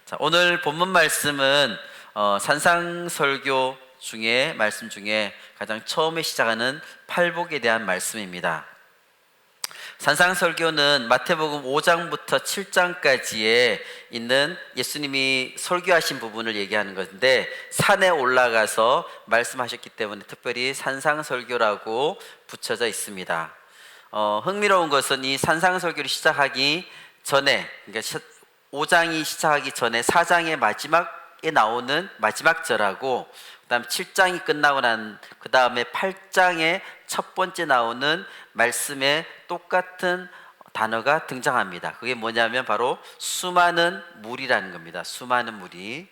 자, 오늘 본문 말씀은 산상설교 중에 말씀 중에 가장 처음에 시작하는 팔복에 대한 말씀입니다. 산상설교는 마태복음 5장부터 7장까지에 있는 예수님이 설교하신 부분을 얘기하는 것인데, 산에 올라가서 말씀하셨기 때문에 특별히 산상설교라고 붙여져 있습니다. 흥미로운 것은 이 산상설교를 시작하기 전에, 그러니까 5장이 시작하기 전에 4장의 마지막에 나오는 마지막 절하고, 그다음 7장이 끝나고 난 그 다음에 8장의 첫 번째 나오는 말씀에 똑같은 단어가 등장합니다. 그게 뭐냐면 바로 수많은 무리라는 겁니다. 수많은 무리.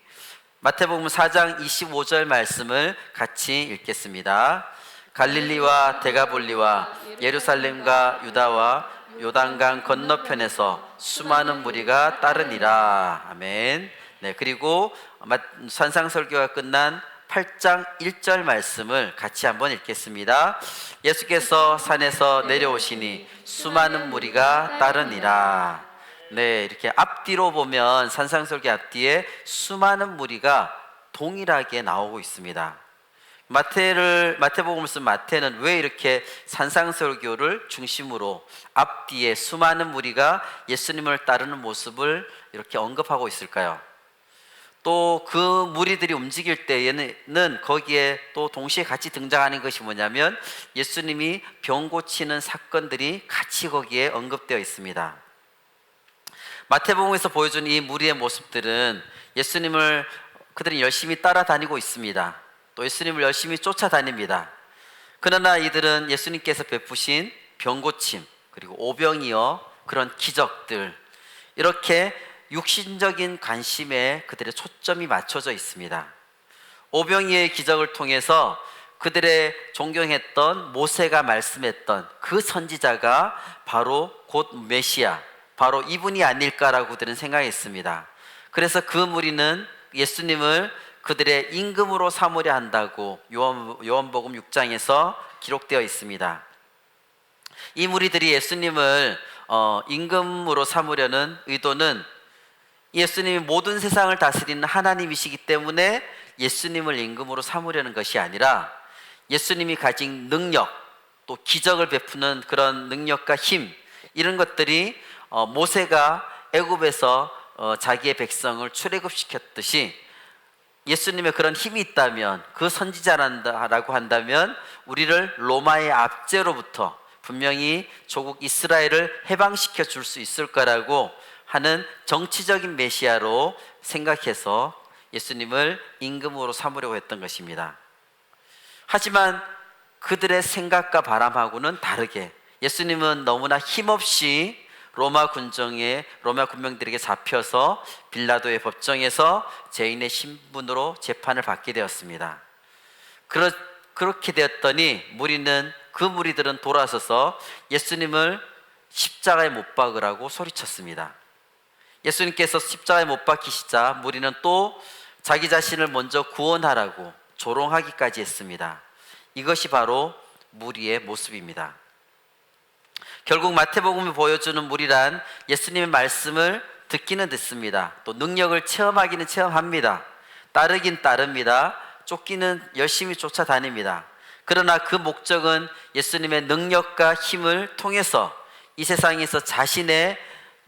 마태복음 4장 25절 말씀을 같이 읽겠습니다. 갈릴리와 데가볼리와 예루살렘과 유다와 요단강 건너편에서 수많은 무리가 따르니라. 아멘. 네, 그리고 산상설교가 끝난 8장 1절 말씀을 같이 한번 읽겠습니다. 예수께서 산에서 내려오시니 수많은 무리가 따르니라. 네, 이렇게 앞뒤로 보면 산상설교 앞뒤에 수많은 무리가 동일하게 나오고 있습니다. 마태복음을 쓴 마태는 왜 이렇게 산상설교를 중심으로 앞뒤에 수많은 무리가 예수님을 따르는 모습을 이렇게 언급하고 있을까요? 또 그 무리들이 움직일 때에는 거기에 또 동시에 같이 등장하는 것이 뭐냐면 예수님이 병 고치는 사건들이 같이 거기에 언급되어 있습니다. 마태복음에서 보여준 이 무리의 모습들은 예수님을 그들이 열심히 따라다니고 있습니다. 또 예수님을 열심히 쫓아다닙니다. 그러나 이들은 예수님께서 베푸신 병고침, 그리고 오병이어 그런 기적들, 이렇게 육신적인 관심에 그들의 초점이 맞춰져 있습니다. 오병이어의 기적을 통해서 그들의 존경했던 모세가 말씀했던 그 선지자가 바로 곧 메시아, 바로 이분이 아닐까라고 그들은 생각했습니다. 그래서 그 무리는 예수님을 그들의 임금으로 삼으려 한다고 요한복음 6장에서 기록되어 있습니다. 이 무리들이 예수님을 임금으로 삼으려는 의도는 예수님이 모든 세상을 다스리는 하나님이시기 때문에 예수님을 임금으로 삼으려는 것이 아니라 예수님이 가진 능력, 또 기적을 베푸는 그런 능력과 힘, 이런 것들이 모세가 애굽에서 자기의 백성을 출애굽시켰듯이 예수님의 그런 힘이 있다면, 그 선지자라고 한다면 우리를 로마의 압제로부터 분명히 조국 이스라엘을 해방시켜 줄 수 있을 거라고 하는 정치적인 메시아로 생각해서 예수님을 임금으로 삼으려고 했던 것입니다. 하지만 그들의 생각과 바람하고는 다르게 예수님은 너무나 힘없이 로마 군병들에게 잡혀서 빌라도의 법정에서 죄인의 신분으로 재판을 받게 되었습니다. 그렇게 되었더니 그 무리들은 돌아서서 예수님을 십자가에 못 박으라고 소리쳤습니다. 예수님께서 십자가에 못 박히시자 무리는 또 자기 자신을 먼저 구원하라고 조롱하기까지 했습니다. 이것이 바로 무리의 모습입니다. 결국 마태복음이 보여주는 무리란 예수님의 말씀을 듣기는 듣습니다. 또 능력을 체험하기는 체험합니다. 따르긴 따릅니다. 쫓기는 열심히 쫓아다닙니다. 그러나 그 목적은 예수님의 능력과 힘을 통해서 이 세상에서 자신의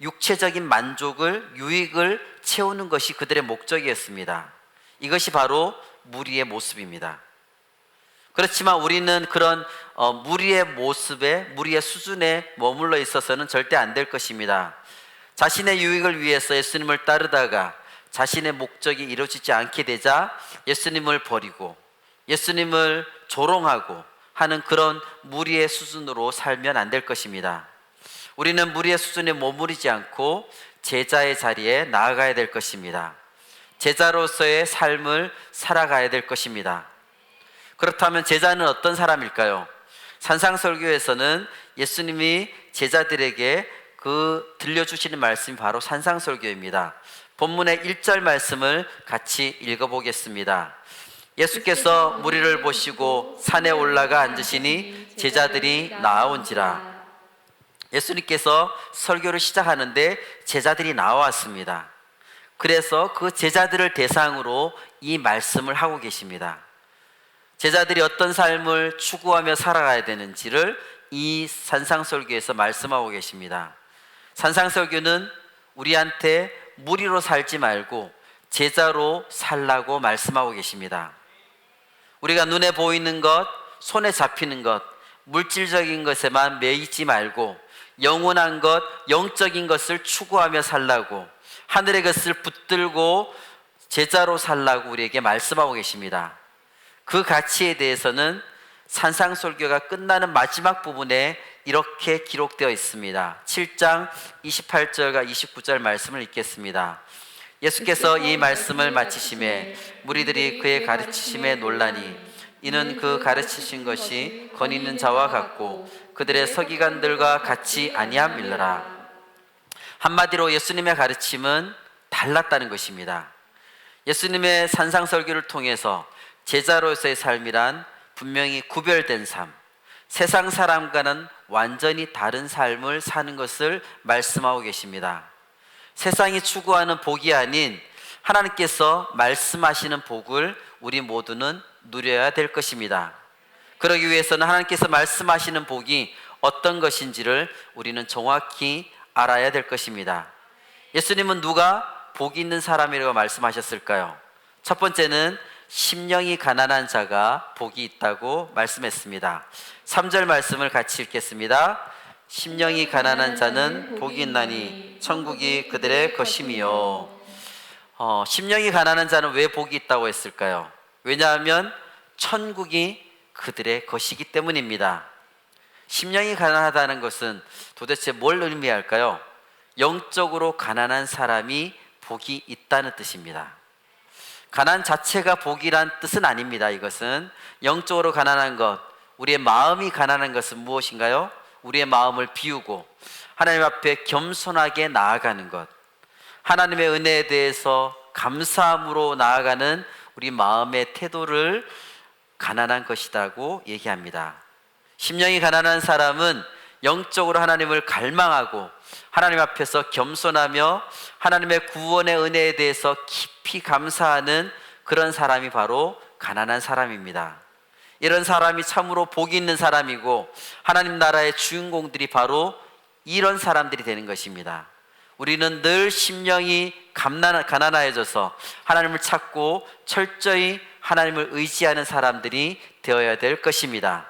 육체적인 만족을, 유익을 채우는 것이 그들의 목적이었습니다. 이것이 바로 무리의 모습입니다. 그렇지만 우리는 그런 무리의 모습에, 무리의 수준에 머물러 있어서는 절대 안 될 것입니다. 자신의 유익을 위해서 예수님을 따르다가 자신의 목적이 이루어지지 않게 되자 예수님을 버리고 예수님을 조롱하고 하는 그런 무리의 수준으로 살면 안 될 것입니다. 우리는 무리의 수준에 머무르지 않고 제자의 자리에 나아가야 될 것입니다. 제자로서의 삶을 살아가야 될 것입니다. 그렇다면 제자는 어떤 사람일까요? 산상설교에서는 예수님이 제자들에게 들려주시는 말씀이 바로 산상설교입니다. 본문의 1절 말씀을 같이 읽어보겠습니다. 예수께서 무리를 보시고 산에 올라가 앉으시니 제자들이 나아온지라. 예수님께서 설교를 시작하는데 제자들이 나왔습니다. 그래서 그 제자들을 대상으로 이 말씀을 하고 계십니다. 제자들이 어떤 삶을 추구하며 살아가야 되는지를 이 산상설교에서 말씀하고 계십니다. 산상설교는 우리한테 무리로 살지 말고 제자로 살라고 말씀하고 계십니다. 우리가 눈에 보이는 것, 손에 잡히는 것, 물질적인 것에만 매이지 말고 영원한 것, 영적인 것을 추구하며 살라고, 하늘의 것을 붙들고 제자로 살라고 우리에게 말씀하고 계십니다. 그 가치에 대해서는 산상설교가 끝나는 마지막 부분에 이렇게 기록되어 있습니다. 7장 28절과 29절 말씀을 읽겠습니다. 예수께서 이 말씀을 마치심에 무리들이 그의 가르치심에 놀라니 이는 그 가르치신 것이 권 있는 자와 같고 그들의 서기관들과 같이 아니함일러라. 한마디로 예수님의 가르침은 달랐다는 것입니다. 예수님의 산상설교를 통해서 제자로서의 삶이란 분명히 구별된 삶, 세상 사람과는 완전히 다른 삶을 사는 것을 말씀하고 계십니다. 세상이 추구하는 복이 아닌 하나님께서 말씀하시는 복을 우리 모두는 누려야 될 것입니다. 그러기 위해서는 하나님께서 말씀하시는 복이 어떤 것인지를 우리는 정확히 알아야 될 것입니다. 예수님은 누가 복이 있는 사람이라고 말씀하셨을까요? 첫 번째는 심령이 가난한 자가 복이 있다고 말씀했습니다. 3절 말씀을 같이 읽겠습니다. 심령이 가난한 자는 복이 있나니 천국이 그들의 것임이요. 심령이 가난한 자는 왜 복이 있다고 했을까요? 왜냐하면 천국이 그들의 것이기 때문입니다. 심령이 가난하다는 것은 도대체 뭘 의미할까요? 영적으로 가난한 사람이 복이 있다는 뜻입니다. 가난 자체가 복이란 뜻은 아닙니다. 이것은 영적으로 가난한 것, 우리의 마음이 가난한 것은 무엇인가요? 우리의 마음을 비우고 하나님 앞에 겸손하게 나아가는 것, 하나님의 은혜에 대해서 감사함으로 나아가는 우리 마음의 태도를 가난한 것이라고 얘기합니다. 심령이 가난한 사람은 영적으로 하나님을 갈망하고 하나님 앞에서 겸손하며 하나님의 구원의 은혜에 대해서 깊이 감사하는 그런 사람이 바로 가난한 사람입니다. 이런 사람이 참으로 복이 있는 사람이고 하나님 나라의 주인공들이 바로 이런 사람들이 되는 것입니다. 우리는 늘 심령이 가난해져서 하나님을 찾고 철저히 하나님을 의지하는 사람들이 되어야 될 것입니다.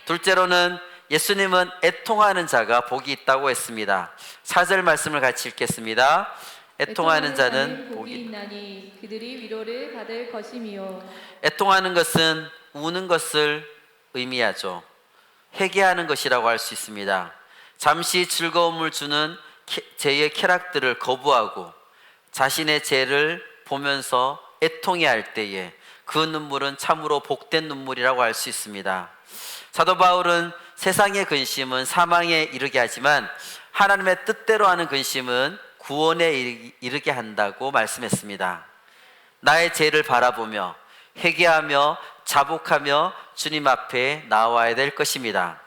둘째로는 예수님은 애통하는 자가 복이 있다고 했습니다. 4절 말씀을 같이 읽겠습니다. 애통하는 자는 복이 있나니 그들이 위로를 받을 것이미요. 애통하는 것은 우는 것을 의미하죠. 회개하는 것이라고 할 수 있습니다. 잠시 즐거움을 주는 죄의 쾌락들을 거부하고 자신의 죄를 보면서 애통해할 때에 그 눈물은 참으로 복된 눈물이라고 할 수 있습니다. 사도 바울은 세상의 근심은 사망에 이르게 하지만 하나님의 뜻대로 하는 근심은 구원에 이르게 한다고 말씀했습니다. 나의 죄를 바라보며 회개하며 자복하며 주님 앞에 나와야 될 것입니다.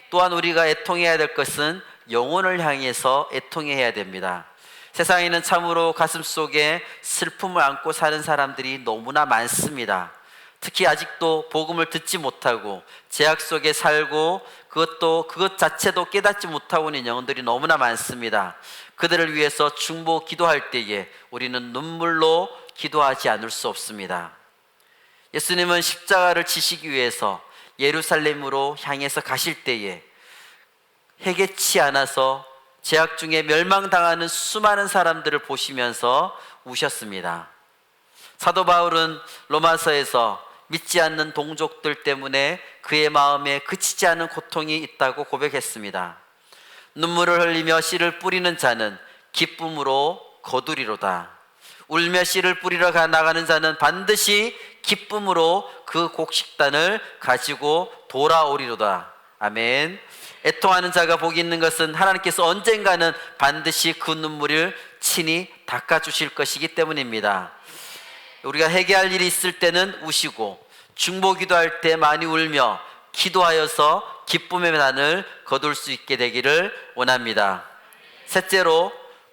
또한 우리가 애통해야 될 것은 영혼을 향해서 애통해야 됩니다. 세상에는 참으로 가슴속에 슬픔을 안고 사는 사람들이 너무나 많습니다. 특히 아직도 복음을 듣지 못하고 죄악 속에 살고 그것 자체도 깨닫지 못하고 있는 영혼들이 너무나 많습니다. 그들을 위해서 중보 기도할 때에 우리는 눈물로 기도하지 않을 수 없습니다. 예수님은 십자가를 지시기 위해서 예루살렘으로 향해서 가실 때에 회개치 않아서 죄악 중에 멸망당하는 수많은 사람들을 보시면서 우셨습니다. 사도 바울은 로마서에서 믿지 않는 동족들 때문에 그의 마음에 그치지 않은 고통이 있다고 고백했습니다. 눈물을 흘리며 씨를 뿌리는 자는 기쁨으로 거두리로다. 울며 씨를 뿌리러 나가는 자는 반드시 기쁨으로 그 곡식단을 가지고 돌아오리로다. 아멘. 애통하는 자가 복이 있는 것은 하나님께서 언젠가는 반드시 그 눈물을 친히 닦아주실 것이기 때문입니다. 우리가 회개할 일이 있을 때는 우시고 중보 기도할 때 많이 울며 기도하여서 기쁨의 난을 거둘 수 있게 되기를 원합니다. 셋째로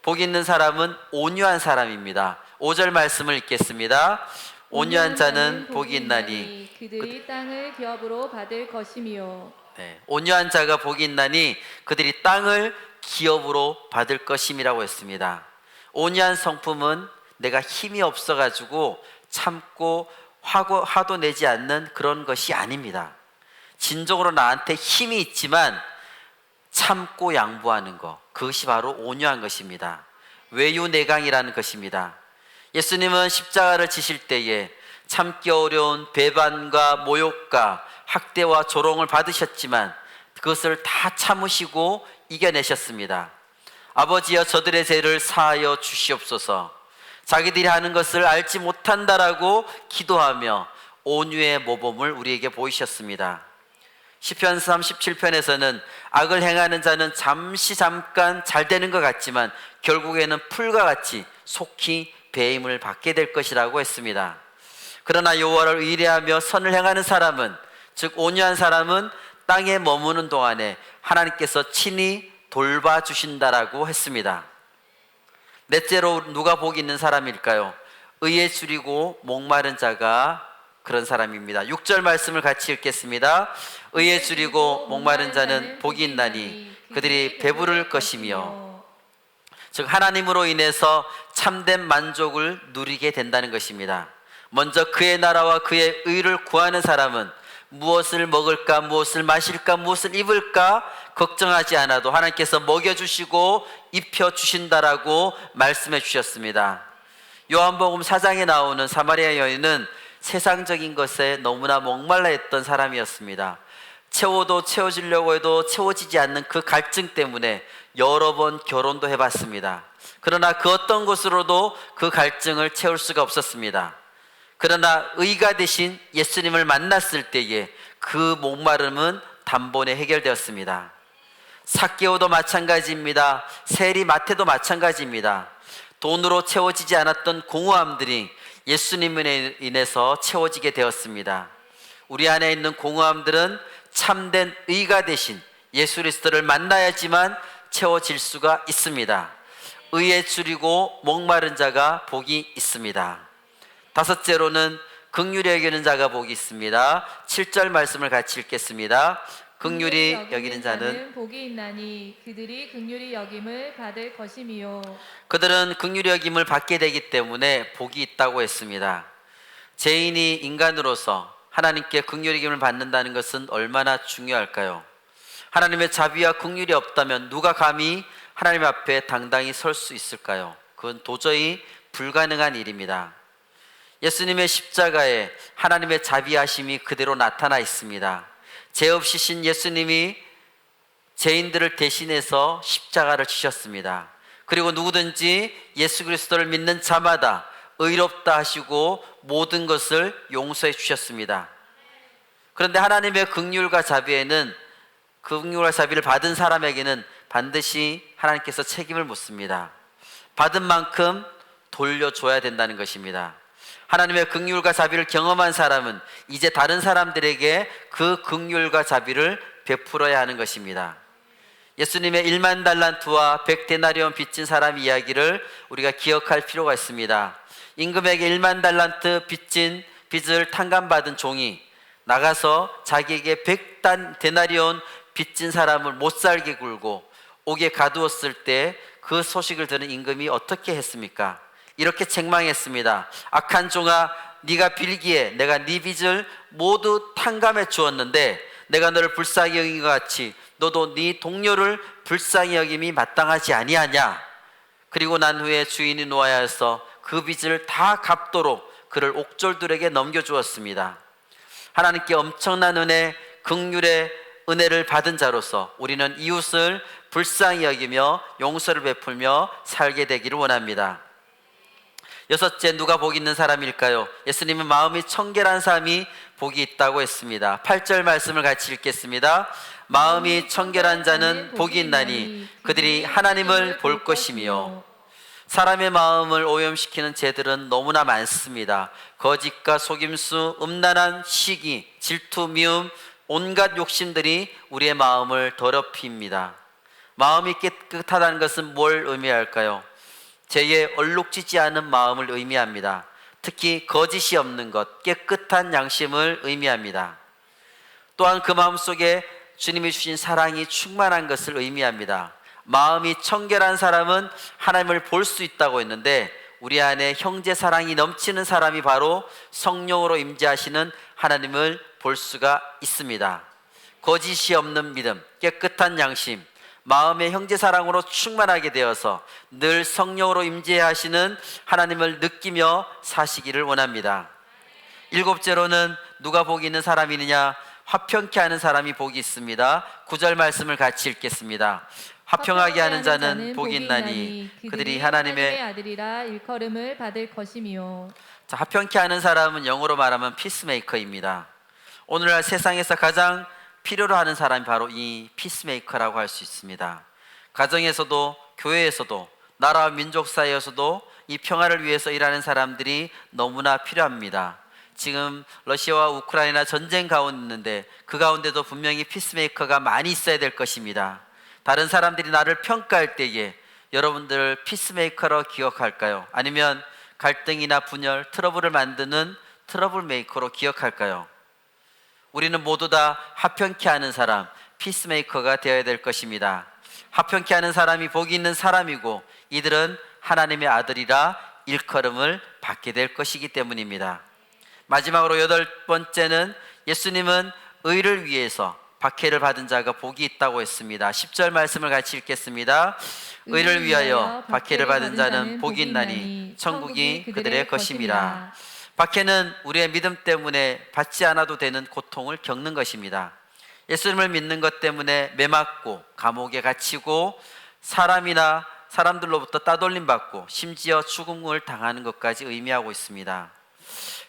복 있는 사람은 온유한 사람입니다. 5절 말씀을 읽겠습니다. 온유한 자는 복이 있나니 그들이 땅을 기업으로 받을 것이미요. 네, 온유한 자가 복이 있나니 그들이 땅을 기업으로 받을 것임이라고 했습니다. 온유한 성품은 내가 힘이 없어가지고 참고 화도 내지 않는 그런 것이 아닙니다. 진정으로 나한테 힘이 있지만 참고 양보하는 것, 그것이 바로 온유한 것입니다. 외유내강이라는 것입니다. 예수님은 십자가를 지실 때에 참기 어려운 배반과 모욕과 학대와 조롱을 받으셨지만 그것을 다 참으시고 이겨내셨습니다. 아버지여 저들의 죄를 사하여 주시옵소서. 자기들이 하는 것을 알지 못한다라고 기도하며 온유의 모범을 우리에게 보이셨습니다. 시편 37편에서는 악을 행하는 자는 잠깐 잘 되는 것 같지만 결국에는 풀과 같이 속히 배임을 받게 될 것이라고 했습니다. 그러나 여호와를 의뢰하며 선을 행하는 사람은, 즉 온유한 사람은 땅에 머무는 동안에 하나님께서 친히 돌봐주신다라고 했습니다. 넷째로 누가 복이 있는 사람일까요? 의에 줄이고 목마른 자가 그런 사람입니다. 6절 말씀을 같이 읽겠습니다. 의에 줄이고 목마른 자는 복이 있나니 그들이 배부를 것이며, 즉 하나님으로 인해서 참된 만족을 누리게 된다는 것입니다. 먼저 그의 나라와 그의 의를 구하는 사람은 무엇을 먹을까, 무엇을 마실까, 무엇을 입을까 걱정하지 않아도 하나님께서 먹여주시고 입혀주신다라고 말씀해 주셨습니다. 요한복음 4장에 나오는 사마리아 여인은 세상적인 것에 너무나 목말라 했던 사람이었습니다. 채워도 채워지려고 해도 채워지지 않는 그 갈증 때문에 여러 번 결혼도 해봤습니다. 그러나 그 어떤 것으로도 그 갈증을 채울 수가 없었습니다. 그러나 의가 되신 예수님을 만났을 때에 그 목마름은 단번에 해결되었습니다. 삭개오도 마찬가지입니다. 세리 마태도 마찬가지입니다. 돈으로 채워지지 않았던 공허함들이 예수님에 인해서 채워지게 되었습니다. 우리 안에 있는 공허함들은 참된 의가 되신 예수 그리스도를 만나야지만 채워질 수가 있습니다. 의에 줄이고 목마른 자가 복이 있습니다. 다섯째로는 긍휼히 여기는 자가 복이 있습니다. 7절 말씀을 같이 읽겠습니다. 긍휼히 여기는 자는 복이 있나니 그들이 긍휼히 여김을 받을 것이미요. 그들은 긍휼히 여김을 받게 되기 때문에 복이 있다고 했습니다. 죄인이 인간으로서 하나님께 긍휼히 여김을 받는다는 것은 얼마나 중요할까요? 하나님의 자비와 긍휼이 없다면 누가 감히 하나님 앞에 당당히 설 수 있을까요? 그건 도저히 불가능한 일입니다. 예수님의 십자가에 하나님의 자비하심이 그대로 나타나 있습니다. 죄 없이 신 예수님이 죄인들을 대신해서 십자가를 지셨습니다. 그리고 누구든지 예수 그리스도를 믿는 자마다 의롭다 하시고 모든 것을 용서해 주셨습니다. 그런데 하나님의 긍휼과 자비에는, 긍휼과 자비를 받은 사람에게는 반드시 하나님께서 책임을 묻습니다. 받은 만큼 돌려줘야 된다는 것입니다. 하나님의 긍휼과 자비를 경험한 사람은 이제 다른 사람들에게 그 긍휼과 자비를 베풀어야 하는 것입니다. 예수님의 1만 달란트와 100데나리온 빚진 사람 이야기를 우리가 기억할 필요가 있습니다. 임금에게 1만 달란트 빚을 탕감받은 종이 나가서 자기에게 100데나리온 빚진 사람을 못 살게 굴고 옥에 가두었을 때 그 소식을 들은 임금이 어떻게 했습니까? 이렇게 책망했습니다. 악한 종아, 네가 빌기에 내가 네 빚을 모두 탕감해 주었는데 내가 너를 불쌍히 여긴 것 같이 너도 네 동료를 불쌍히 여김이 마땅하지 아니하냐? 그리고 난 후에 주인이 놓아야 해서 그 빚을 다 갚도록 그를 옥졸들에게 넘겨주었습니다. 하나님께 엄청난 은혜, 긍휼의 은혜를 받은 자로서 우리는 이웃을 불쌍히 여기며 용서를 베풀며 살게 되기를 원합니다. 여섯째, 누가 복이 있는 사람일까요? 예수님은 마음이 청결한 사람이 복이 있다고 했습니다. 8절 말씀을 같이 읽겠습니다. 마음이 청결한 자는 복이 있나니 그들이 하나님을 볼 것이며. 사람의 마음을 오염시키는 죄들은 너무나 많습니다. 거짓과 속임수, 음란한 시기, 질투, 미움, 온갖 욕심들이 우리의 마음을 더럽힙니다. 마음이 깨끗하다는 것은 뭘 의미할까요? 죄에 얼룩지지 않은 마음을 의미합니다. 특히 거짓이 없는 것, 깨끗한 양심을 의미합니다. 또한 그 마음 속에 주님이 주신 사랑이 충만한 것을 의미합니다. 마음이 청결한 사람은 하나님을 볼 수 있다고 했는데, 우리 안에 형제 사랑이 넘치는 사람이 바로 성령으로 임재하시는 하나님을 볼 수가 있습니다. 거짓이 없는 믿음, 깨끗한 양심, 마음의 형제 사랑으로 충만하게 되어서 늘 성령으로 임재하시는 하나님을 느끼며 사시기를 원합니다. 일곱째로는 누가 복이 있는 사람이느냐? 화평케 하는 사람이 복이 있습니다. 9절 말씀을 같이 읽겠습니다. 화평하게 하는 자는 복이 있나니 그들이 하나님의 아들이라 일컬음을 받을 것이미요. 자, 화평케 하는 사람은 영어로 말하면 피스메이커입니다. 오늘날 세상에서 가장 필요로 하는 사람이 바로 이 피스메이커라고 할 수 있습니다. 가정에서도 교회에서도 나라와 민족 사이에서도 이 평화를 위해서 일하는 사람들이 너무나 필요합니다. 지금 러시아와 우크라이나 전쟁 가운데 있는데 그 가운데도 분명히 피스메이커가 많이 있어야 될 것입니다. 다른 사람들이 나를 평가할 때에 여러분들 피스메이커로 기억할까요? 아니면 갈등이나 분열, 트러블을 만드는 트러블 메이커로 기억할까요? 우리는 모두 다 화평케 하는 사람, 피스메이커가 되어야 될 것입니다. 화평케 하는 사람이 복이 있는 사람이고 이들은 하나님의 아들이라 일컬음을 받게 될 것이기 때문입니다. 마지막으로 8번째는 예수님은 의를 위해서 박해를 받은 자가 복이 있다고 했습니다. 10절 말씀을 같이 읽겠습니다. 의를 위하여 박해를 받은 자는 복이 있나니 천국이 그들의 것임이라. 박해는 우리의 믿음 때문에 받지 않아도 되는 고통을 겪는 것입니다. 예수님을 믿는 것 때문에 매맞고 감옥에 갇히고 사람들로부터 따돌림 받고 심지어 죽음을 당하는 것까지 의미하고 있습니다.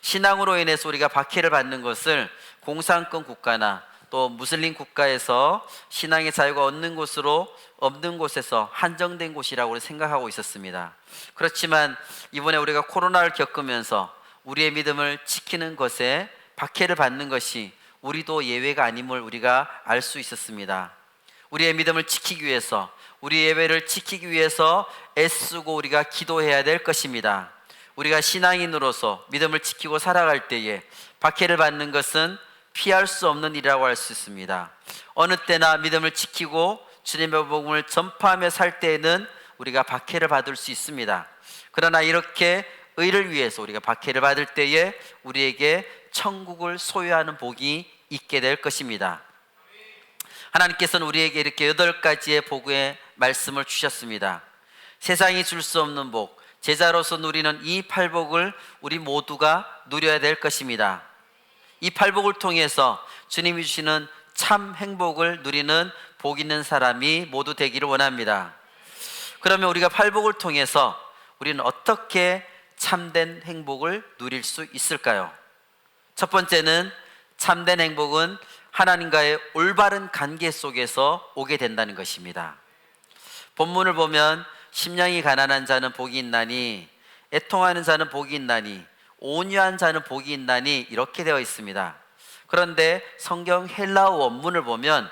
신앙으로 인해서 우리가 박해를 받는 것을 공산권 국가나 또 무슬림 국가에서 신앙의 자유가 없는 곳에서 한정된 곳이라고 생각하고 있었습니다. 그렇지만 이번에 우리가 코로나를 겪으면서 우리의 믿음을 지키는 것에 박해를 받는 것이 우리도 예외가 아님을 우리가 알 수 있었습니다. 우리의 믿음을 지키기 위해서, 우리 예배를 지키기 위해서 애쓰고 우리가 기도해야 될 것입니다. 우리가 신앙인으로서 믿음을 지키고 살아갈 때에 박해를 받는 것은 피할 수 없는 일이라고 할 수 있습니다. 어느 때나 믿음을 지키고 주님의 복음을 전파하며 살 때에는 우리가 박해를 받을 수 있습니다. 그러나 이렇게 의를 위해서 우리가 박해를 받을 때에 우리에게 천국을 소유하는 복이 있게 될 것입니다. 하나님께서는 우리에게 이렇게 8가지의 복의 말씀을 주셨습니다. 세상이 줄 수 없는 복, 제자로서 누리는 이 팔복을 우리 모두가 누려야 될 것입니다. 이 팔복을 통해서 주님이 주시는 참 행복을 누리는 복 있는 사람이 모두 되기를 원합니다. 그러면 우리가 팔복을 통해서 우리는 어떻게 참된 행복을 누릴 수 있을까요? 첫 번째는 참된 행복은 하나님과의 올바른 관계 속에서 오게 된다는 것입니다. 본문을 보면 심령이 가난한 자는 복이 있나니 애통하는 자는 복이 있나니 온유한 자는 복이 있나니 이렇게 되어 있습니다. 그런데 성경 헬라어 원문을 보면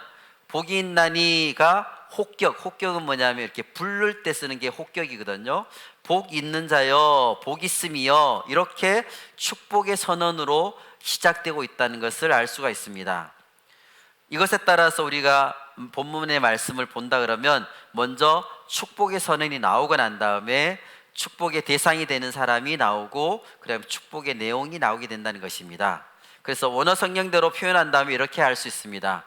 복이 있나니가 혹격은 뭐냐면 이렇게 부를 때 쓰는 게 혹격이거든요. 복 있는 자여, 복 있음이여, 이렇게 축복의 선언으로 시작되고 있다는 것을 알 수가 있습니다. 이것에 따라서 우리가 본문의 말씀을 본다 그러면 먼저 축복의 선언이 나오고 난 다음에 축복의 대상이 되는 사람이 나오고 그다음 축복의 내용이 나오게 된다는 것입니다. 그래서 원어 성경대로 표현한다면 이렇게 할 수 있습니다.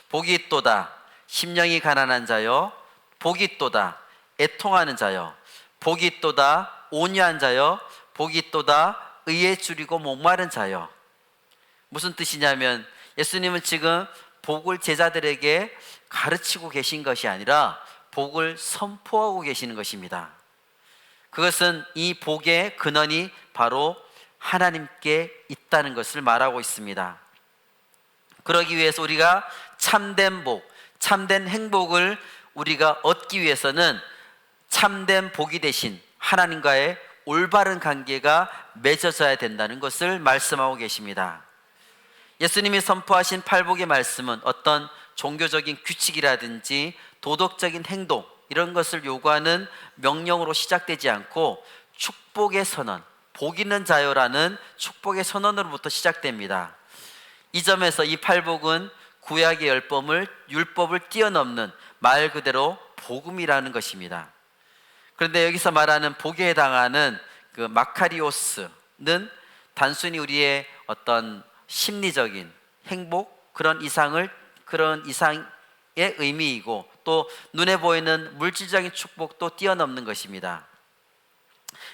복이 있도다 심령이 가난한 자여, 복이 있도다 애통하는 자여, 복이 있도다 온유한 자여, 복이 있도다 의에 줄이고 목마른 자여. 무슨 뜻이냐면 예수님은 지금 복을 제자들에게 가르치고 계신 것이 아니라 복을 선포하고 계시는 것입니다. 그것은 이 복의 근원이 바로 하나님께 있다는 것을 말하고 있습니다. 그러기 위해서 우리가 참된 복, 참된 행복을 우리가 얻기 위해서는 참된 복이 되신 하나님과의 올바른 관계가 맺어져야 된다는 것을 말씀하고 계십니다. 예수님이 선포하신 팔복의 말씀은 어떤 종교적인 규칙이라든지 도덕적인 행동, 이런 것을 요구하는 명령으로 시작되지 않고 축복의 선언, 복 있는 자요라는 축복의 선언으로부터 시작됩니다. 이 점에서 이 팔복은 구약의 율법을 뛰어넘는 말 그대로 복음이라는 것입니다. 그런데 여기서 말하는 복에 해당하는 그 마카리오스는 단순히 우리의 어떤 심리적인 행복, 그런 이상의 의미이고, 또 눈에 보이는 물질적인 축복도 뛰어넘는 것입니다.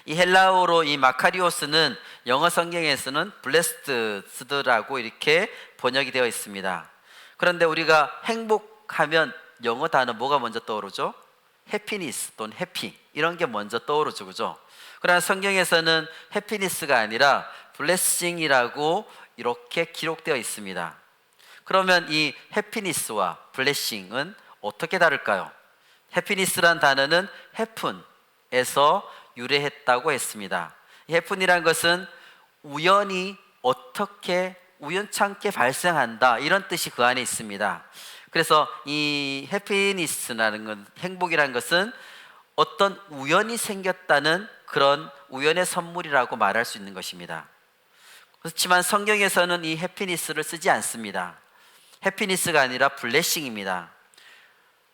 이 헬라어로 이 마카리오스는 영어 성경에서는 블레스드라고 이렇게 번역이 되어 있습니다. 그런데 우리가 행복하면 영어 단어 뭐가 먼저 떠오르죠? 해피니스 또는 해피, 이런 게 먼저 떠오르죠, 그죠? 그러나 성경에서는 해피니스가 아니라 블레싱이라고 이렇게 기록되어 있습니다. 그러면 이 해피니스와 블레싱은 어떻게 다를까요? 해피니스란 단어는 해픈에서 유래했다고 했습니다. 해픈이란 것은 우연찮게 발생한다, 이런 뜻이 그 안에 있습니다. 그래서 이 해피니스라는 건, 행복이라는 것은 어떤 우연이 생겼다는 그런 우연의 선물이라고 말할 수 있는 것입니다. 그렇지만 성경에서는 이 해피니스를 쓰지 않습니다. 해피니스가 아니라 블레싱입니다.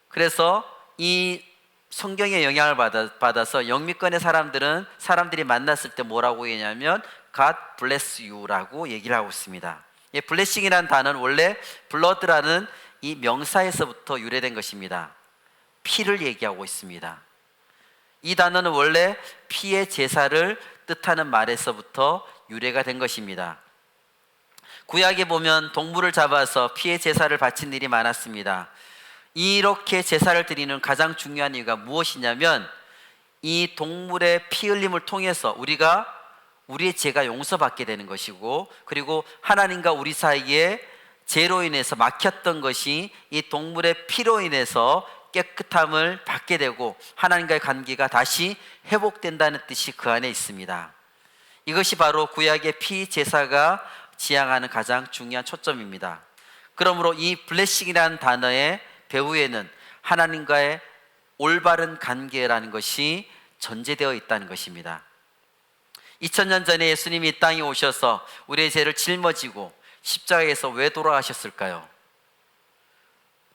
그래서 이 성경의 영향을 받아서 영미권의 사람들이 만났을 때 뭐라고 얘기하냐면 God bless you라고 얘기를 하고 있습니다. 이 블레싱이라는 단어는 원래 blood라는 이 명사에서부터 유래된 것입니다. 피를 얘기하고 있습니다. 이 단어는 원래 피의 제사를 뜻하는 말에서부터 유래가 된 것입니다. 구약에 보면 동물을 잡아서 피의 제사를 바친 일이 많았습니다. 이렇게 제사를 드리는 가장 중요한 이유가 무엇이냐면, 이 동물의 피 흘림을 통해서 우리의 죄가 용서받게 되는 것이고, 그리고 하나님과 우리 사이에 죄로 인해서 막혔던 것이 이 동물의 피로 인해서 깨끗함을 받게 되고 하나님과의 관계가 다시 회복된다는 뜻이 그 안에 있습니다. 이것이 바로 구약의 피 제사가 지향하는 가장 중요한 초점입니다. 그러므로 이 블레싱이라는 단어의 배후에는 하나님과의 올바른 관계라는 것이 전제되어 있다는 것입니다. 2000년 전에 예수님이 이 땅에 오셔서 우리의 죄를 짊어지고 십자가에서 왜 돌아가셨을까요?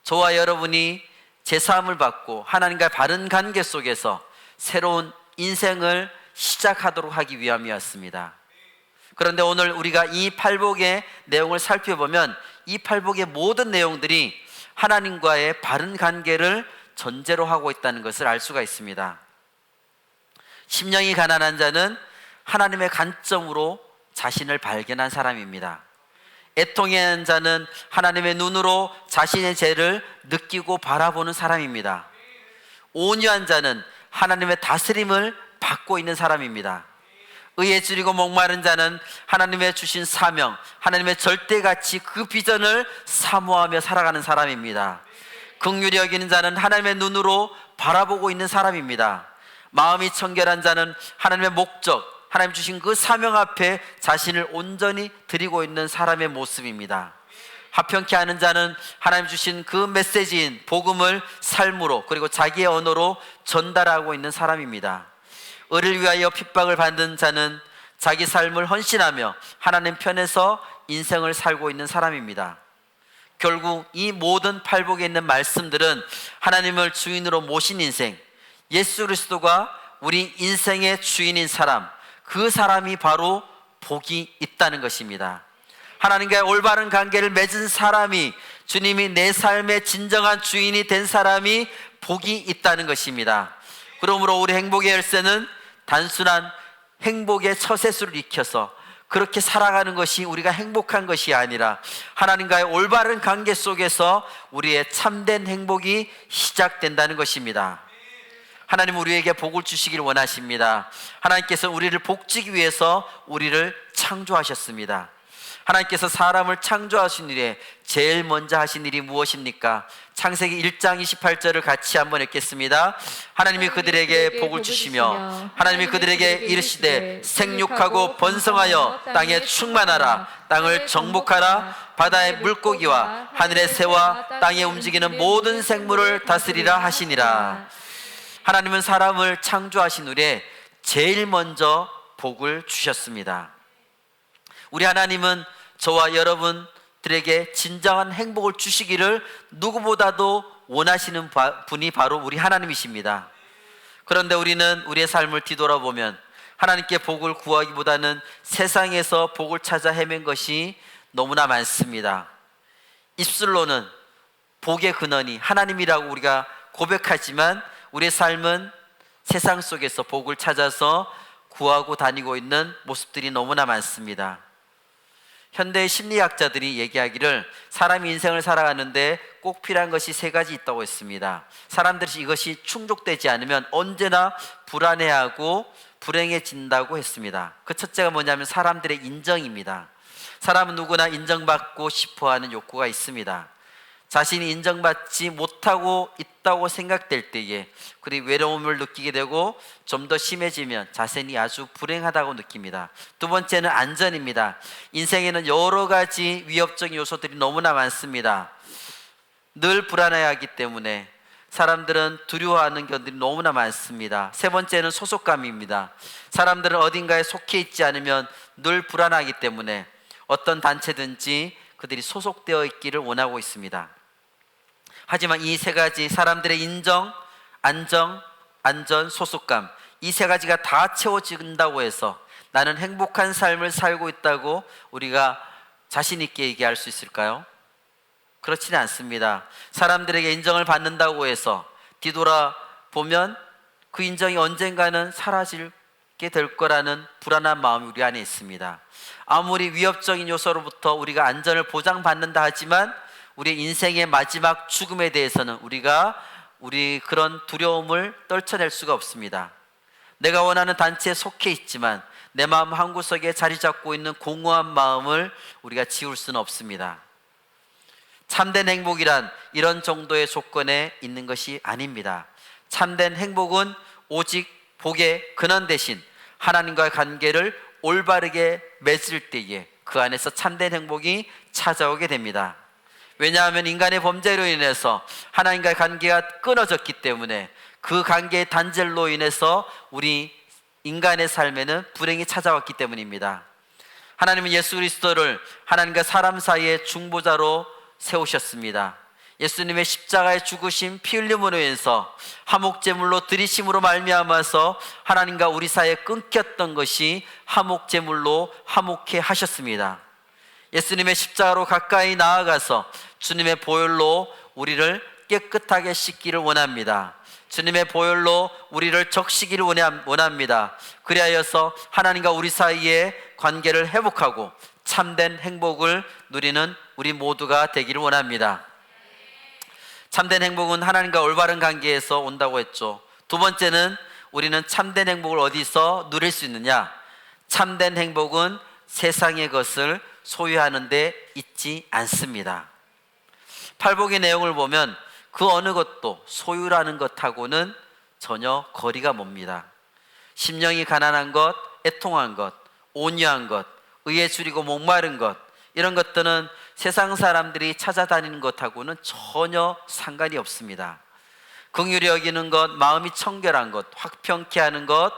저와 여러분이 제사함을 받고 하나님과의 바른 관계 속에서 새로운 인생을 시작하도록 하기 위함이었습니다. 그런데 오늘 우리가 이 팔복의 내용을 살펴보면 이 팔복의 모든 내용들이 하나님과의 바른 관계를 전제로 하고 있다는 것을 알 수가 있습니다. 심령이 가난한 자는 하나님의 관점으로 자신을 발견한 사람입니다. 애통한 자는 하나님의 눈으로 자신의 죄를 느끼고 바라보는 사람입니다. 온유한 자는 하나님의 다스림을 받고 있는 사람입니다. 의에 줄이고 목마른 자는 하나님의 주신 사명, 하나님의 절대가치, 그 비전을 사모하며 살아가는 사람입니다. 긍휼히 여기는 자는 하나님의 눈으로 바라보고 있는 사람입니다. 마음이 청결한 자는 하나님의 목적, 하나님 주신 그 사명 앞에 자신을 온전히 드리고 있는 사람의 모습입니다. 합평케 하는 자는 하나님 주신 그 메시지인 복음을 삶으로, 그리고 자기의 언어로 전달하고 있는 사람입니다. 의를 위하여 핍박을 받는 자는 자기 삶을 헌신하며 하나님 편에서 인생을 살고 있는 사람입니다. 결국 이 모든 팔복에 있는 말씀들은 하나님을 주인으로 모신 인생, 예수 그리스도가 우리 인생의 주인인 사람, 그 사람이 바로 복이 있다는 것입니다. 하나님과의 올바른 관계를 맺은 사람이, 주님이 내 삶의 진정한 주인이 된 사람이 복이 있다는 것입니다. 그러므로 우리 행복의 열쇠는 단순한 행복의 처세술을 익혀서 그렇게 살아가는 것이 우리가 행복한 것이 아니라 하나님과의 올바른 관계 속에서 우리의 참된 행복이 시작된다는 것입니다. 하나님은 우리에게 복을 주시길 원하십니다. 하나님께서 우리를 복지기 위해서 우리를 창조하셨습니다. 하나님께서 사람을 창조하신 일에 제일 먼저 하신 일이 무엇입니까? 창세기 1장 28절을 같이 한번 읽겠습니다. 하나님이 그들에게 복을 주시며 하나님이 그들에게 이르시되 생육하고 번성하여 땅에 충만하라, 땅을 정복하라, 바다의 물고기와 하늘의 새와 땅에 움직이는 모든 생물을 다스리라 하시니라. 하나님은 사람을 창조하신 후에 제일 먼저 복을 주셨습니다. 우리 하나님은 저와 여러분들에게 진정한 행복을 주시기를 누구보다도 원하시는 분이 바로 우리 하나님이십니다. 그런데 우리는 우리의 삶을 뒤돌아보면 하나님께 복을 구하기보다는 세상에서 복을 찾아 헤맨 것이 너무나 많습니다. 입술로는 복의 근원이 하나님이라고 우리가 고백하지만 우리의 삶은 세상 속에서 복을 찾아서 구하고 다니고 있는 모습들이 너무나 많습니다. 현대 심리학자들이 얘기하기를 사람이 인생을 살아가는데 꼭 필요한 것이 세 가지 있다고 했습니다. 사람들이 이것이 충족되지 않으면 언제나 불안해하고 불행해진다고 했습니다. 그 첫째가 뭐냐면 사람들의 인정입니다. 사람은 누구나 인정받고 싶어하는 욕구가 있습니다. 자신이 인정받지 못하고 있다고 생각될 때에 그리고 외로움을 느끼게 되고 좀 더 심해지면 자신이 아주 불행하다고 느낍니다. 두 번째는 안전입니다. 인생에는 여러 가지 위협적인 요소들이 너무나 많습니다. 늘 불안해하기 때문에 사람들은 두려워하는 견들이 너무나 많습니다. 세 번째는 소속감입니다. 사람들은 어딘가에 속해 있지 않으면 늘 불안하기 때문에 어떤 단체든지 그들이 소속되어 있기를 원하고 있습니다. 하지만 이 세 가지 사람들의 인정, 안전, 소속감 이 세 가지가 다 채워진다고 해서 나는 행복한 삶을 살고 있다고 우리가 자신 있게 얘기할 수 있을까요? 그렇지는 않습니다. 사람들에게 인정을 받는다고 해서 뒤돌아보면 그 인정이 언젠가는 사라지게 될 거라는 불안한 마음이 우리 안에 있습니다. 아무리 위협적인 요소로부터 우리가 안전을 보장받는다 하지만 우리 인생의 마지막 죽음에 대해서는 우리 그런 두려움을 떨쳐낼 수가 없습니다. 내가 원하는 단체에 속해 있지만 내 마음 한구석에 자리 잡고 있는 공허한 마음을 우리가 지울 수는 없습니다. 참된 행복이란 이런 정도의 조건에 있는 것이 아닙니다. 참된 행복은 오직 복의 근원 대신 하나님과의 관계를 올바르게 맺을 때에 그 안에서 참된 행복이 찾아오게 됩니다. 왜냐하면 인간의 범죄로 인해서 하나님과의 관계가 끊어졌기 때문에 그 관계의 단절로 인해서 우리 인간의 삶에는 불행이 찾아왔기 때문입니다. 하나님은 예수 그리스도를 하나님과 사람 사이의 중보자로 세우셨습니다. 예수님의 십자가의 죽으심 피 흘림으로 인해서 화목제물로 드리심으로 말미암아서 하나님과 우리 사이에 끊겼던 것이 화목제물로 화목해 하셨습니다. 예수님의 십자가로 가까이 나아가서 주님의 보혈로 우리를 깨끗하게 씻기를 원합니다. 주님의 보혈로 우리를 적시기를 원합니다. 그리하여서 하나님과 우리 사이의 관계를 회복하고 참된 행복을 누리는 우리 모두가 되기를 원합니다. 참된 행복은 하나님과 올바른 관계에서 온다고 했죠. 두 번째는 우리는 참된 행복을 어디서 누릴 수 있느냐? 참된 행복은 세상의 것을 소유하는 데 있지 않습니다. 팔복의 내용을 보면 그 어느 것도 소유라는 것하고는 전혀 거리가 멉니다. 심령이 가난한 것, 애통한 것, 온유한 것, 의에 줄이고 목마른 것, 이런 것들은 세상 사람들이 찾아다니는 것하고는 전혀 상관이 없습니다. 긍휼히 여기는 것, 마음이 청결한 것, 확평케 하는 것,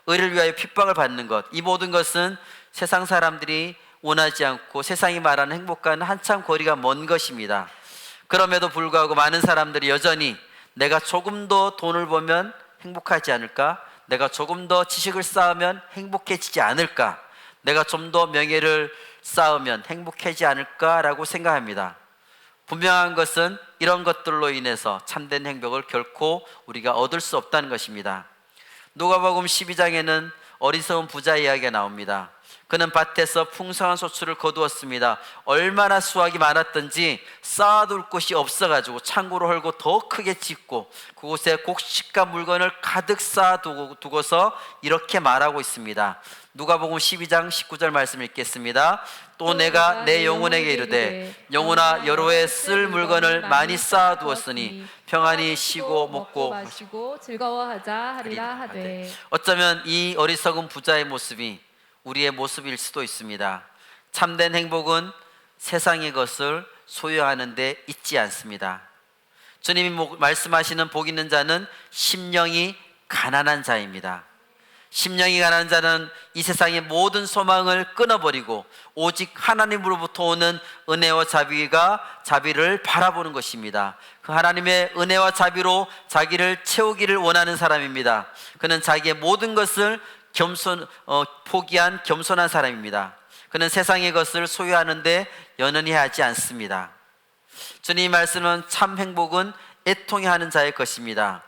의를 위하여 핍박을 받는 것, 이 모든 것은 세상 사람들이 원하지 않고 세상이 말하는 행복과는 한참 거리가 먼 것입니다. 그럼에도 불구하고 많은 사람들이 여전히 내가 조금 더 돈을 벌면 행복하지 않을까? 내가 조금 더 지식을 쌓으면 행복해지지 않을까? 내가 좀 더 명예를 쌓으면 행복하지 않을까라고 생각합니다. 분명한 것은 이런 것들로 인해서 참된 행복을 결코 우리가 얻을 수 없다는 것입니다. 누가복음 12장에는 어리석은 부자 이야기가 나옵니다. 그는 밭에서 풍성한 소출을 거두었습니다. 얼마나 수확이 많았던지 쌓아둘 곳이 없어가지고 창고를 헐고 더 크게 짓고 그곳에 곡식과 물건을 가득 쌓아두고서 이렇게 말하고 있습니다. 누가복음 12장 19절 말씀 읽겠습니다. 또 내가 내 영혼에게 이르되 영혼아 여러 해 쓸 물건을 많이 쌓아두었으니 평안히 쉬고 먹고 마시고 즐거워하자 하리라 하되. 어쩌면 이 어리석은 부자의 모습이 우리의 모습일 수도 있습니다. 참된 행복은 세상의 것을 소유하는 데 있지 않습니다. 주님이 말씀하시는 복 있는 자는 심령이 가난한 자입니다. 심령이 가난한 자는 이 세상의 모든 소망을 끊어버리고 오직 하나님으로부터 오는 은혜와 자비를 바라보는 것입니다. 그 하나님의 은혜와 자비로 자기를 채우기를 원하는 사람입니다. 그는 자기의 모든 것을 포기한 겸손한 사람입니다. 그는 세상의 것을 소유하는데 연연히 하지 않습니다. 주님이 말씀은 참 행복은 애통해하는 자의 것입니다.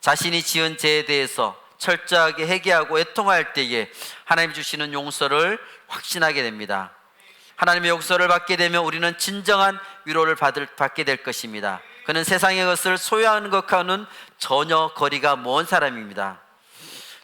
자신이 지은 죄에 대해서 철저하게 회개하고 애통할 때에 하나님 주시는 용서를 확신하게 됩니다. 하나님의 용서를 받게 되면 우리는 진정한 위로를 받게 될 것입니다. 그는 세상의 것을 소유하는 것과는 전혀 거리가 먼 사람입니다.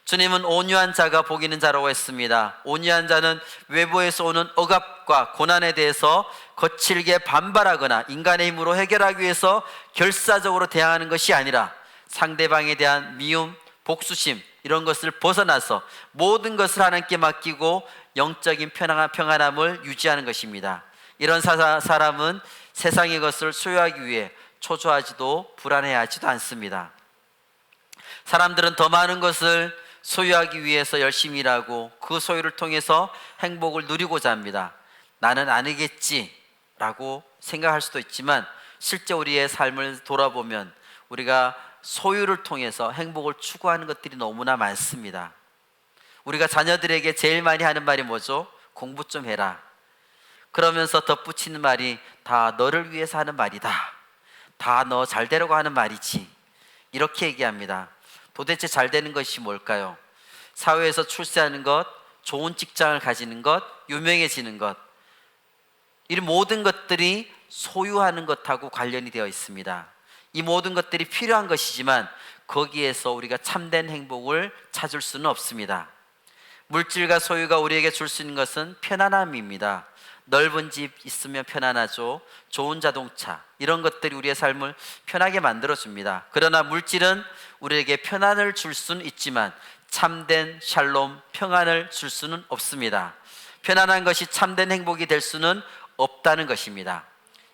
주님은 온유한 자가 복 있는 자라고 했습니다. 온유한 자는 외부에서 오는 억압과 고난에 대해서 거칠게 반발하거나 인간의 힘으로 해결하기 위해서 결사적으로 대항하는 것이 아니라 상대방에 대한 미움, 복수심 이런 것을 벗어나서 모든 것을 하나님께 맡기고 영적인 평안함을 유지하는 것입니다. 이런 사람은 세상의 것을 소유하기 위해 초조하지도 불안해하지도 않습니다. 사람들은 더 많은 것을 소유하기 위해서 열심히 일하고 그 소유를 통해서 행복을 누리고자 합니다. 나는 아니겠지 라고 생각할 수도 있지만 실제 우리의 삶을 돌아보면 우리가 소유를 통해서 행복을 추구하는 것들이 너무나 많습니다. 우리가 자녀들에게 제일 많이 하는 말이 뭐죠? 공부 좀 해라. 그러면서 덧붙이는 말이 다 너를 위해서 하는 말이다. 다 너 잘 되려고 하는 말이지. 이렇게 얘기합니다. 도대체 잘 되는 것이 뭘까요? 사회에서 출세하는 것, 좋은 직장을 가지는 것, 유명해지는 것, 이 모든 것들이 소유하는 것하고 관련이 되어 있습니다. 이 모든 것들이 필요한 것이지만 거기에서 우리가 참된 행복을 찾을 수는 없습니다. 물질과 소유가 우리에게 줄 수 있는 것은 편안함입니다. 넓은 집 있으면 편안하죠. 좋은 자동차, 이런 것들이 우리의 삶을 편하게 만들어줍니다. 그러나 물질은 우리에게 편안을 줄 수는 있지만 참된 샬롬, 평안을 줄 수는 없습니다. 편안한 것이 참된 행복이 될 수는 없다는 것입니다.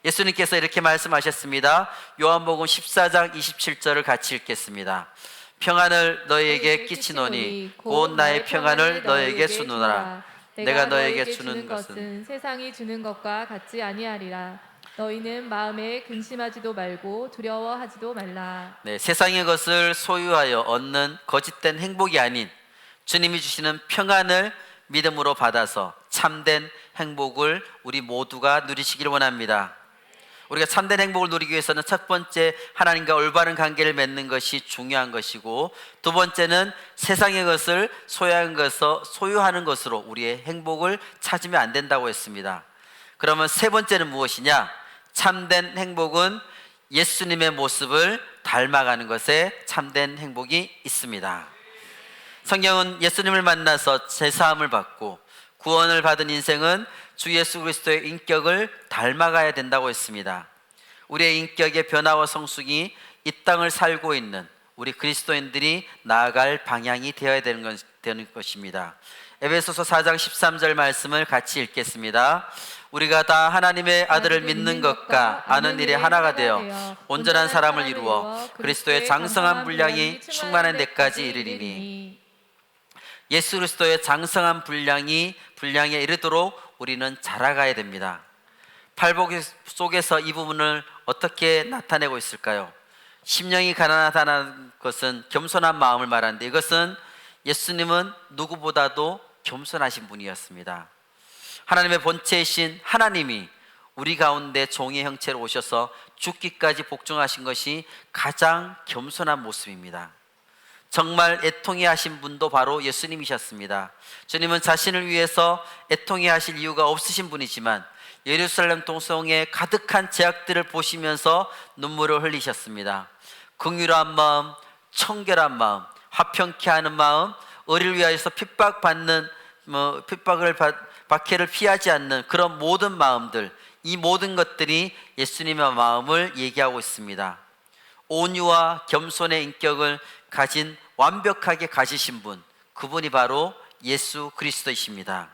예수님께서 이렇게 말씀하셨습니다. 요한복음 14장 27절을 같이 읽겠습니다. 평안을 너희에게 끼치노니 곧 나의 평안을 너희에게 주노라. 내가 너희에게 주는 것은 세상이 주는 것과 같지 아니하리라. 너희는 마음에 근심하지도 말고 두려워하지도 말라. 네, 세상의 것을 소유하여 얻는 거짓된 행복이 아닌 주님이 주시는 평안을 믿음으로 받아서 참된 행복을 우리 모두가 누리시길 원합니다. 우리가 참된 행복을 누리기 위해서는 첫 번째, 하나님과 올바른 관계를 맺는 것이 중요한 것이고, 두 번째는 세상의 것을 소유하는 것으로 우리의 행복을 찾으면 안 된다고 했습니다. 그러면 세 번째는 무엇이냐? 참된 행복은 예수님의 모습을 닮아가는 것에 참된 행복이 있습니다. 성경은 예수님을 만나서 제사함을 받고 구원을 받은 인생은 주 예수 그리스도의 인격을 닮아가야 된다고 했습니다. 우리의 인격의 변화와 성숙이 이 땅을 살고 있는 우리 그리스도인들이 나아갈 방향이 되어야 되는 것입니다. 에베소서 4장 13절 말씀을 같이 읽겠습니다. 우리가 다 하나님의 아들을 믿는 것과 아는 일에 하나가 되어 온전한 사람을 이루어 그리스도의 장성한 분량이 충만한 데까지 이르리니, 예수 그리스도의 장성한 분량에 이르도록 우리는 자라가야 됩니다. 팔복 속에서 이 부분을 어떻게 나타내고 있을까요? 심령이 가난하다는 것은 겸손한 마음을 말하는데, 이것은 예수님은 누구보다도 겸손하신 분이었습니다. 하나님의 본체이신 하나님이 우리 가운데 종의 형체로 오셔서 죽기까지 복종하신 것이 가장 겸손한 모습입니다. 정말 애통해 하신 분도 바로 예수님이셨습니다. 주님은 자신을 위해서 애통해 하실 이유가 없으신 분이지만 예루살렘 동성에 가득한 죄악들을 보시면서 눈물을 흘리셨습니다. 긍휼한 마음, 청결한 마음, 화평케 하는 마음, 의를 위하여서 박해를 피하지 않는 그런 모든 마음들, 이 모든 것들이 예수님의 마음을 얘기하고 있습니다. 온유와 겸손의 인격을 완벽하게 가지신 분, 그분이 바로 예수 그리스도이십니다.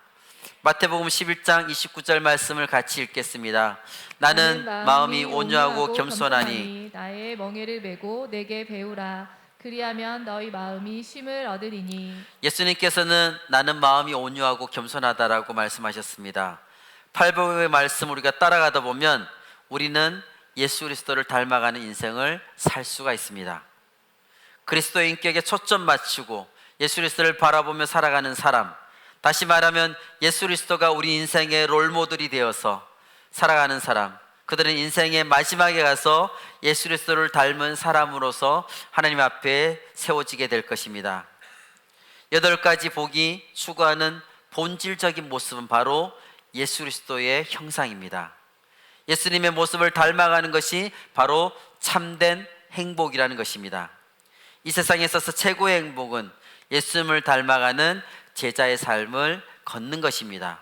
마태복음 11장 29절 말씀을 같이 읽겠습니다. 나는 마음이 온유하고 겸손하니 나의 멍에를 메고 내게 배우라. 그리하면 너희 마음이 쉼을 얻으리니. 예수님께서는 나는 마음이 온유하고 겸손하다라고 말씀하셨습니다. 팔복의 말씀 우리가 따라가다 보면 우리는 예수 그리스도를 닮아가는 인생을 살 수가 있습니다. 그리스도의 인격에 초점 맞추고 예수 그리스도를 바라보며 살아가는 사람, 다시 말하면 예수 그리스도가 우리 인생의 롤모델이 되어서 살아가는 사람, 그들은 인생의 마지막에 가서 예수 그리스도를 닮은 사람으로서 하나님 앞에 세워지게 될 것입니다. 8가지 복이 추구하는 본질적인 모습은 바로 예수 그리스도의 형상입니다. 예수님의 모습을 닮아가는 것이 바로 참된 행복이라는 것입니다. 이 세상에 있어서 최고의 행복은 예수님을 닮아가는 제자의 삶을 걷는 것입니다.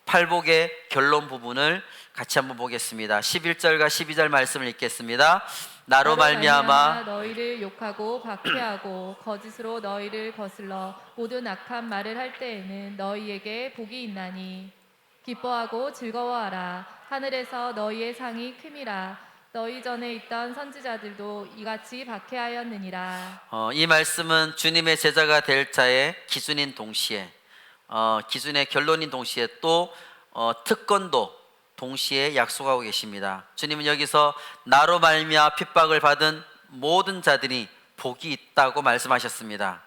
팔복의 결론 부분을 같이 한번 보겠습니다. 11절과 12절 말씀을 읽겠습니다. 나로 말미암아 너희를 욕하고 박해하고 거짓으로 너희를 거슬러 모든 악한 말을 할 때에는 너희에게 복이 있나니. 기뻐하고 즐거워하라. 하늘에서 너희의 상이 큼이라. 너희 전에 있던 선지자들도 이같이 박해하였느니라. 이 말씀은 주님의 제자가 될 자의 기준인 동시에 기준의 결론인 동시에 또 특권도 동시에 약속하고 계십니다. 주님은 여기서 나로 말미암아 핍박을 받은 모든 자들이 복이 있다고 말씀하셨습니다.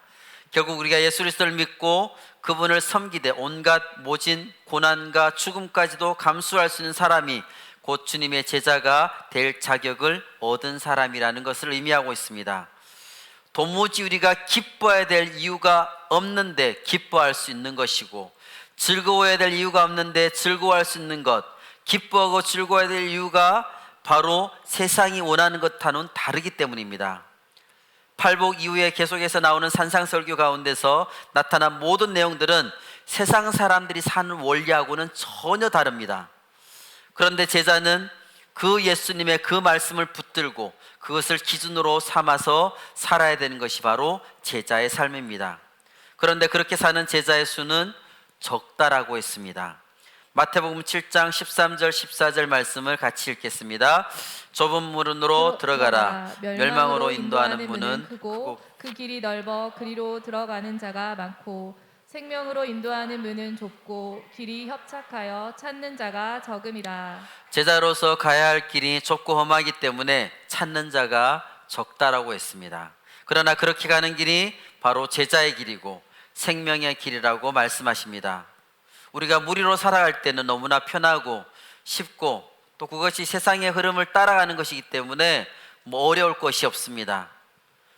결국 우리가 예수 그리스도를 믿고 그분을 섬기되 온갖 모진 고난과 죽음까지도 감수할 수 있는 사람이 곧 주님의 제자가 될 자격을 얻은 사람이라는 것을 의미하고 있습니다. 도무지 우리가 기뻐해야 될 이유가 없는데 기뻐할 수 있는 것이고, 즐거워해야 될 이유가 없는데 즐거워할 수 있는 것, 기뻐하고 즐거워해야 될 이유가 바로 세상이 원하는 것과는 다르기 때문입니다. 팔복 이후에 계속해서 나오는 산상설교 가운데서 나타난 모든 내용들은 세상 사람들이 사는 원리하고는 전혀 다릅니다. 그런데 제자는 그 예수님의 그 말씀을 붙들고 그것을 기준으로 삼아서 살아야 되는 것이 바로 제자의 삶입니다. 그런데 그렇게 사는 제자의 수는 적다라고 했습니다. 마태복음 7장 13절 14절 말씀을 같이 읽겠습니다. 좁은 문으로 들어가라. 멸망으로 인도하는 문은 크고 그 길이 넓어 그리로 들어가는 자가 많고 생명으로 인도하는 문은 좁고 길이 협착하여 찾는 자가 적음이라. 제자로서 가야 할 길이 좁고 험하기 때문에 찾는 자가 적다라고 했습니다. 그러나 그렇게 가는 길이 바로 제자의 길이고 생명의 길이라고 말씀하십니다. 우리가 무리로 살아갈 때는 너무나 편하고 쉽고 또 그것이 세상의 흐름을 따라가는 것이기 때문에 어려울 것이 없습니다.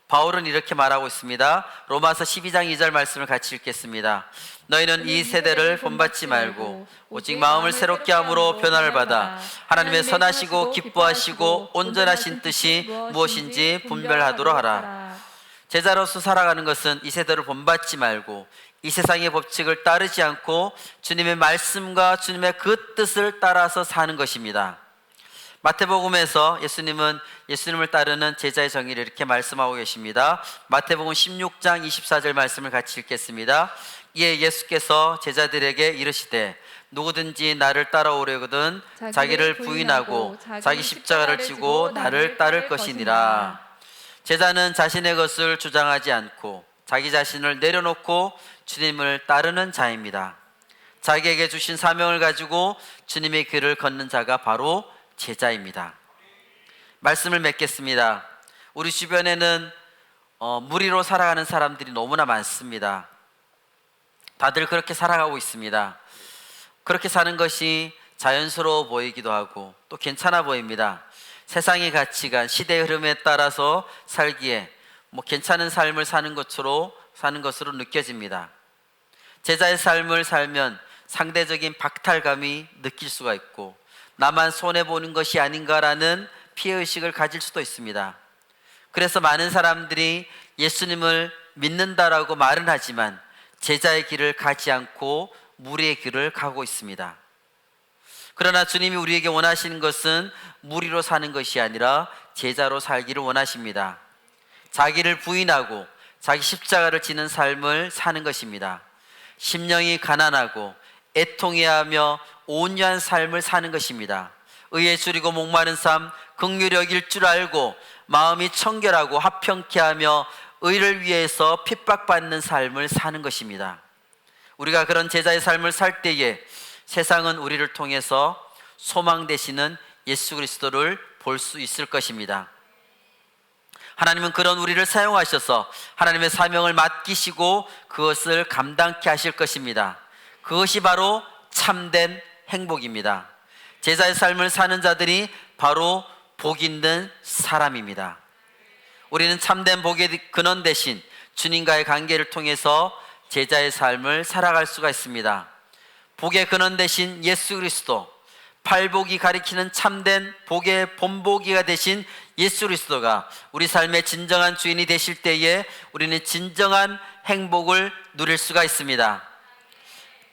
바울은 이렇게 말하고 있습니다. 로마서 12장 2절 말씀을 같이 읽겠습니다. 너희는 이 세대를 본받지 말고 오직 마음을 새롭게 함으로 변화를 받아 하나님의 선하시고 기뻐하시고 온전하신 뜻이 무엇인지 분별하도록 하라. 제자로서 살아가는 것은 이 세대를 본받지 말고 이 세상의 법칙을 따르지 않고 주님의 말씀과 주님의 그 뜻을 따라서 사는 것입니다. 마태복음에서 예수님은 예수님을 따르는 제자의 정의를 이렇게 말씀하고 계십니다. 마태복음 16장 24절 말씀을 같이 읽겠습니다. 이에 예수께서 제자들에게 이르시되 누구든지 나를 따라오려거든 자기를 부인하고 자기 십자가를 지고 나를 따를 것이니라. 제자는 자신의 것을 주장하지 않고 자기 자신을 내려놓고 주님을 따르는 자입니다. 자기에게 주신 사명을 가지고 주님의 길을 걷는 자가 바로 제자입니다. 말씀을 맺겠습니다. 우리 주변에는 무리로 살아가는 사람들이 너무나 많습니다. 다들 그렇게 살아가고 있습니다. 그렇게 사는 것이 자연스러워 보이기도 하고 또 괜찮아 보입니다. 세상의 가치관, 시대의 흐름에 따라서 살기에 괜찮은 삶을 사는 것으로 느껴집니다. 제자의 삶을 살면 상대적인 박탈감이 느낄 수가 있고 나만 손해보는 것이 아닌가라는 피해의식을 가질 수도 있습니다. 그래서 많은 사람들이 예수님을 믿는다라고 말은 하지만 제자의 길을 가지 않고 무리의 길을 가고 있습니다. 그러나 주님이 우리에게 원하시는 것은 무리로 사는 것이 아니라 제자로 살기를 원하십니다. 자기를 부인하고 자기 십자가를 지는 삶을 사는 것입니다. 심령이 가난하고 애통해야 하며 온유한 삶을 사는 것입니다. 의에 줄이고 목마른 삶, 긍휼히 여길 줄 알고 마음이 청결하고 화평케 하며 의를 위해서 핍박받는 삶을 사는 것입니다. 우리가 그런 제자의 삶을 살 때에 세상은 우리를 통해서 소망 되시는 예수 그리스도를 볼 수 있을 것입니다. 하나님은 그런 우리를 사용하셔서 하나님의 사명을 맡기시고 그것을 감당케 하실 것입니다. 그것이 바로 참된 행복입니다. 제자의 삶을 사는 자들이 바로 복 있는 사람입니다. 우리는 참된 복의 근원 대신 주님과의 관계를 통해서 제자의 삶을 살아갈 수가 있습니다. 복의 근원 대신 예수 그리스도, 팔복이 가리키는 참된 복의 본보기가 되신 예수 그리스도가 우리 삶의 진정한 주인이 되실 때에 우리는 진정한 행복을 누릴 수가 있습니다.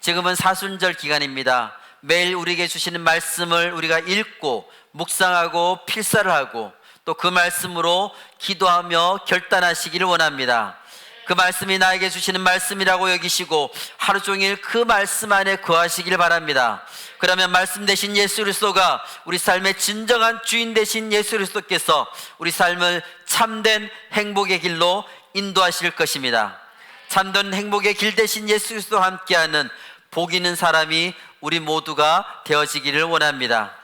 지금은 사순절 기간입니다. 매일 우리에게 주시는 말씀을 우리가 읽고 묵상하고 필사를 하고 또 그 말씀으로 기도하며 결단하시기를 원합니다. 그 말씀이 나에게 주시는 말씀이라고 여기시고 하루 종일 그 말씀 안에 거하시길 바랍니다. 그러면 말씀 되신 예수 그리스도가 우리 삶의 진정한 주인 되신 예수 그리스도께서 우리 삶을 참된 행복의 길로 인도하실 것입니다. 참된 행복의 길 되신 예수 그리스도와 함께하는 복 있는 사람이 우리 모두가 되어지기를 원합니다.